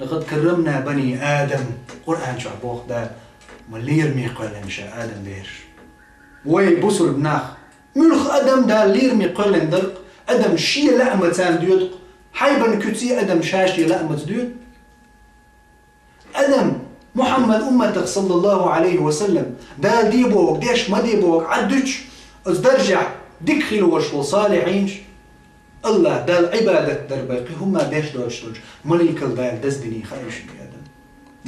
لقد كرمنا بني آدم قرآن شو عبوخ ده ملي يرمي قلن شا آدم بيش وي بوصل بناخ ملخ آدم ده اللي يرمي قلن درق آدم شي لأمتان ديوت حيبا كتي آدم شاشي لأمت ديوت آدم محمد أمتك صلى الله عليه وسلم ده ديبوك ديش ما ديبوك عدش از درجع دكخل وشو صالحينش الله ده العبادة درباقي هما ديش دوش ملك الدال دزدني خايش آدم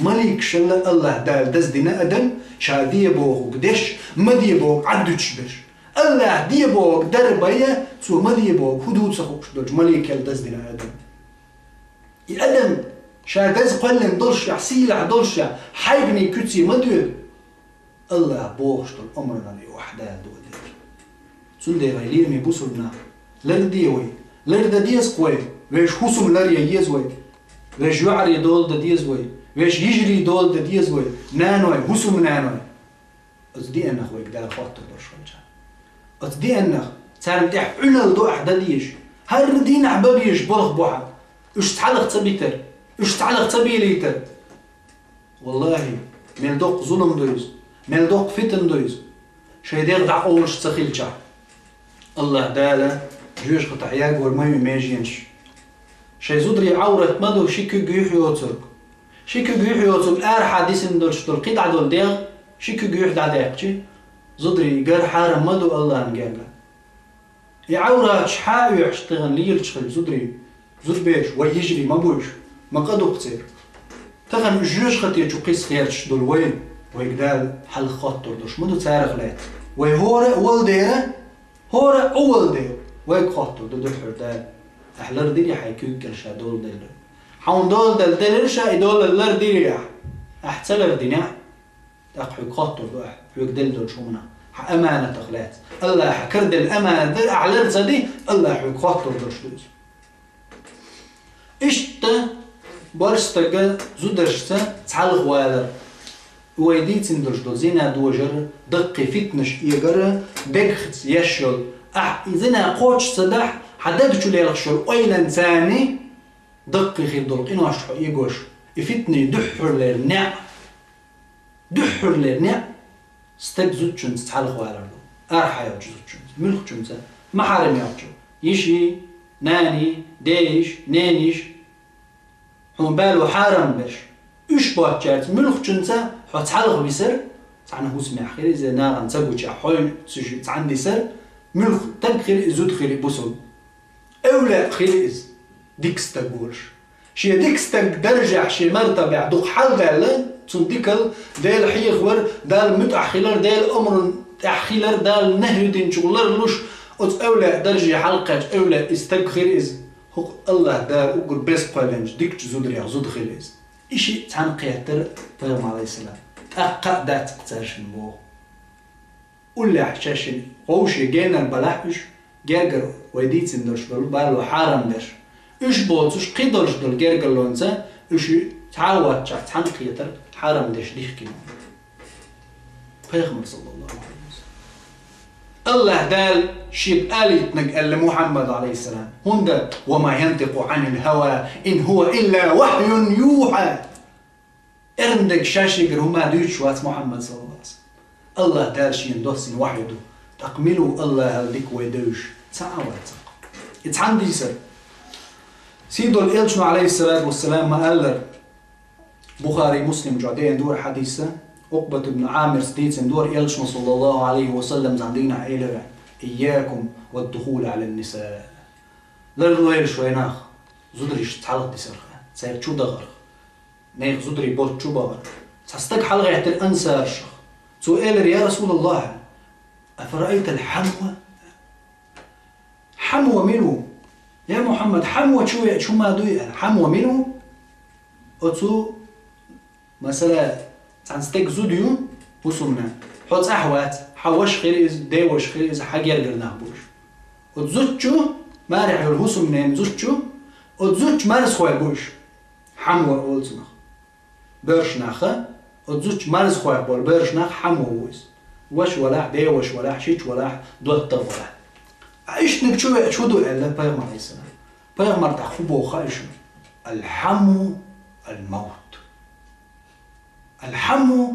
ملك شل الله دال دزدنا آدم شا ديبوك ديش ما ديبوك عدش بش الله ديبوك دربايا سو ما ديبوك حدود سخوش دوش ملك الدزدنا آدم آدم شا دز قلن دلشع سيلع دلشع حيبني كتي مدير الله بوش دل أمرنا لي وحده دول سندي غيلير مي بوسلنا لرديوي لرد ديز قوي ويش حسم لري يزوي ويش يعري دول دا ديزوي ويش يجري دول دا ديزوي نانوي حسم نانوي أصدي أنا خويك دار خاطر درشوجا أصدي أنا تعرف تح علل دو أحد ديش هر دين أحبابيش بلغ بوحة إيش تعلق تبيتر إيش تعلق تبيليتر والله ملدوق ظلم دويز ملدوق فتن دويز شيدير دع أولش تخيل شا الله دالا جوش قطع ياقور ما يماجينش شي زدري عورة مدو شيكو جيوح يوترك شيكو جيوح يوترك آر حادثين دولش دول قطع دول ديغ شيكو جيوح دا ديغ زدري قار حارم مدو الله نقابله يعورة شحاوي يشتغن ليل شخل زدري زد بيش ويجري ما بوش ما قدو قصير تغن جوش خط يجو قيس خيرش دول وين ويقدال حل خاطر دوش مدو تارغ لات وي هورا اول ديره هورا اول دير ويك خاطر دو حردال احلر ديري حيكوك كرشا دول دير حون دول دل ديرشا يدول اللر ديري احتلر دينا اقحو خاطر دو حيوك دل دول شومنا امانة تخلات الله حكرد الامانة دل احلر زدي الله حيوك خاطر دوش دوز اشتا برشتا زودرشتا تعالغ والر ويديت سندرش دو زينا دوجر دقي فتنش يجر دقخت يشل زينا قوش صدح حدد شو ليلخشل ويلن ثاني دقي خير دول إنه عشق يجوش يفتني دحر للنع دحر للنع استك زوجن تتحلق والردو أرحى يوجد زوجن ملخ جمسة محارم يوجد يشي ناني ديش نانيش هم بالو حارم بش إيش بوجات ملخ جمسة حتحلق بسر تعنا هو سمع خير إذا نارا نسوي حول تسجي تعندي سر ملخ تبخير زود خير بوسل أولى خير إز ديكس تقولش شي ديكس درجع شي مرتبع دوق حل دال تنديكل دال حيخور دال متأخيلر دال أمر تأخيلر دال نهي دين شغلر لوش أولى درجة حلقة أولى استبخير إز هو الله دار أقول بس قلنج ديك زود رياض زود خير إز إشي تعن قياتر فهم عليه السلام أقا دات قتاشن بو ولا حشاشن غوشي جينا البلاحش جرجر وديت سندرش بالو حارم درش إيش بوتش قدرش دل جرجر لونسا إيش تعود شاف تعن قياتر حارم درش ديخ كيما فيخمر صلى الله عليه وسلم الله دال شيب آلي تنقل محمد عليه السلام هندا وما ينطق عن الهوى إن هو إلا وحي يوحى إرندك شاشيقر هما دوش وات محمد صلى الله عليه وسلم الله دال شين دوسين وحيدو تقملوا الله هلدك ويدوش تعاوات يتعندي سر سيدو الإلشن عليه الصلاة والسلام ما قال بخاري مسلم جعدين دور حديثة عقبة بن عامر سديت دور إلشن صلى الله عليه وسلم زعندينا عيلة إياكم والدخول على النساء للرويل شويناخ زدريش تعلق دي سرخة سير شو دغر نيخ زدري بوت شو بغر تستك حلقة يحتل أنسى الشخ سؤال يا رسول الله أفرأيت الحموة حموة منه يا محمد حموة شو ما دوي حموة منه أتو مثلا تنستك زوديو وسمنا حط أحوات حوش خير إز داوش خير إز حاجة يرجع بوش وتزوجو ما رح يلهوسم نام زوجو وتزوج مارس خوي بوش حموة أولتنا برش ناخه وتزوج مارس خوي بول برش ناخ حموة ويس وش ولا داوش ولا شيء ولا دوت ولا عيش نبشو شو دو إلا بيغمر عليه السلام بيغمر تخبو خايش الحمو الموت. الحم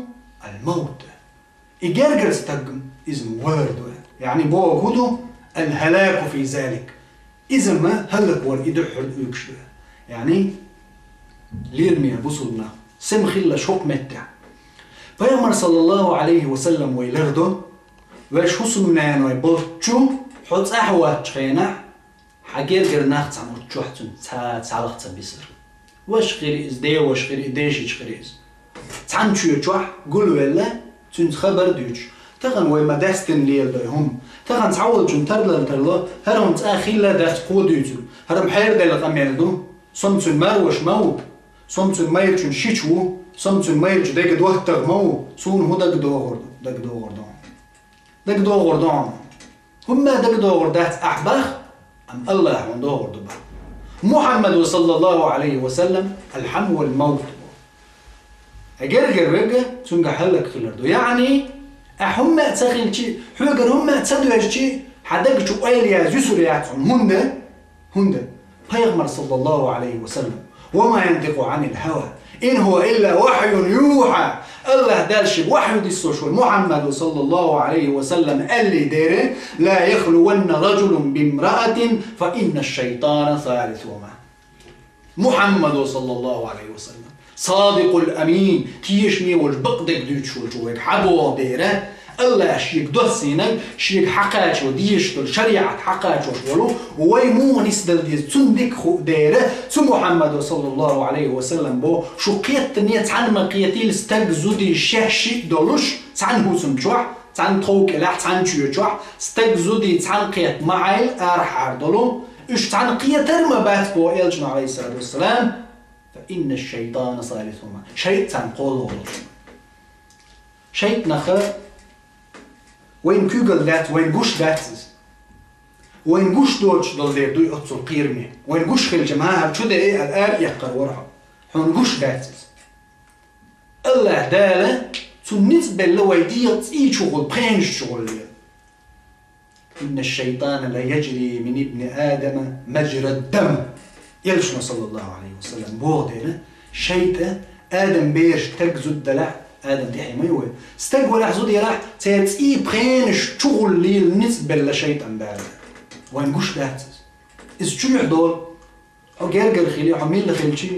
الموت. إجرجر استجم إذن وردو يعني بوجوده الهلاك في ذلك. إذا ما هلك والإدحر يكشف يعني ليرمي بوصلنا سم خلا شوق متع. فيامر صلى الله عليه وسلم ويلردو واش حسننا ويبوتشو حط أحوات خينا حجر جرناخت عن وتشوحتن تعلقت بيصير واش غير إزدي واش غير إديش غير إز تعنشو يتشوح قولوا ولا تنت خبر ديوش تغن وما داستن ليل هم تغن تعود جن ترلا هرهم تأخيلا داست قوديتو هرم حير دل قميردو صمتن مروش مو صمتن مايرجن شيشو صمتن مايرج دق دوه تغمو صون هو دق دو غردان هما دق دو غردات أحبخ أم الله عن دو غردو محمد صلى الله عليه وسلم الحم والموت أجرجر رجع تنجح هلك خلردو يعني أهم تسخيل شيء حجر هم تصدق شيء حدك شو قايل يا جسر يعطون هندا فيغمر صلى الله عليه وسلم وما ينطق عن الهوى إن هو إلا وحي يوحى الله دالش وحي دي السوشوال محمد صلى الله عليه وسلم اللي ديره لا يخلون رجل بامرأة فإن الشيطان ثالثهما محمد صلى الله عليه وسلم صادق الأمين تيشمي والبقدك دوتش والجوك حبو ديره الله شيك دوسينك شيك حقاش وديش الشريعة حقاش وشولو ويمو نسدل دي تندك خو ديره سو محمد صلى الله عليه وسلم بو شو قيت نيت عن مقيتي استجزودي شهشي دولوش عن هوسم جوع عن توك لا عن جوع استجزودي عن قيت معايل ارحار دولو اش عن قيتر ما بات بو الجن عليه الصلاه والسلام فإن الشيطان ثالثهما شيطان قولوا شيطان نخر وين كوغل ذات وين قوش ذاتز وين قوش دوتش دول دير دوي أتصل قيرمي وين قوش خل جماعة شو ده إيه الآن يقر ورها حون قوش ذاتز الله دالة بالنسبة لويدية إيه شغل بخينش شغل إن الشيطان لا يجري من ابن آدم مجرى الدم يلشنا صلى الله عليه وسلم بوغدينا شيطان آدم بيرش تجزو الدلع آدم تحي ميوه استقوى لحظو دي راح تيتسئي بخينش شغل لي النسبة لشيطان بارد وين قوش داتز إز شو يحضول أو جرجر خيلي حميل لخيلشي